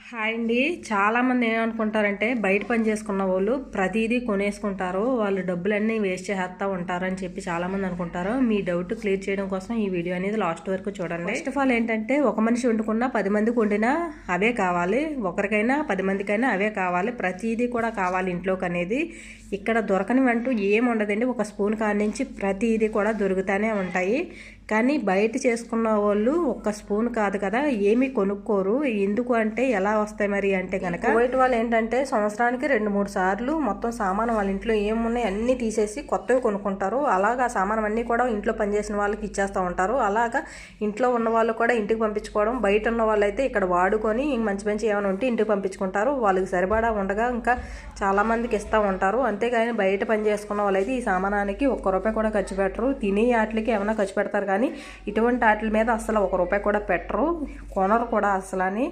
Hi అండి. చాలామంది ఏమనుకుంటారంటే బయట పని చేసుకున్న వాళ్ళు ప్రతిదీ కొనేసుకుంటారు, వాళ్ళు డబ్బులన్నీ వేస్ట్ చేసేస్తూ ఉంటారు అని చెప్పి చాలామంది అనుకుంటారు. మీ డౌట్ క్లియర్ చేయడం కోసం ఈ వీడియో అనేది లాస్ట్ వరకు చూడండి. ఫస్ట్ ఆఫ్ ఆల్ ఏంటంటే, ఒక మనిషి వండుకున్నా 10 మందికి వండినా అవే కావాలి, ఒకరికైనా 10 మందికైనా అవే కావాలి, ప్రతిదీ కూడా కావాలి ఇంట్లోకి అనేది. ఇక్కడ దొరకనివంటూ ఏం ఉండదండి. ఒక స్పూన్ కాడి నుంచి ప్రతిదీ కూడా దొరుకుతూనే ఉంటాయి. కానీ బయట చేసుకున్న వాళ్ళు ఒక్క స్పూన్ కాదు కదా ఏమీ కొనుక్కోరు. ఎందుకు అంటే ఎలా వస్తాయి మరి అంటే కనుక, బయట వాళ్ళు ఏంటంటే సంవత్సరానికి 2-3 సార్లు మొత్తం సామాను వాళ్ళ ఇంట్లో ఏమున్నాయి అన్నీ తీసేసి కొత్తవి కొనుక్కుంటారు. అలాగా సామాను అన్నీ కూడా ఇంట్లో పనిచేసిన వాళ్ళకి ఇచ్చేస్తూ ఉంటారు. అలాగా ఇంట్లో ఉన్న వాళ్ళు కూడా ఇంటికి పంపించుకోవడం, బయట ఉన్న వాళ్ళు అయితే ఇక్కడ వాడుకొని మంచి మంచి ఏమైనా ఉంటే ఇంటికి పంపించుకుంటారు. వాళ్ళకి సరిపడా ఉండగా ఇంకా చాలామందికి ఇస్తూ ఉంటారు. అంతేగాని బయట పని చేసుకున్న వాళ్ళైతే ఈ సామానానికి ₹1 కూడా ఖర్చు పెట్టరు. తినే వాటికి ఏమైనా ఖర్చు పెడతారు కానీ ఇటువంటి వాటి మీద అసలు ₹1 కూడా పెట్టరు, కొనరు కూడా అసలు అని.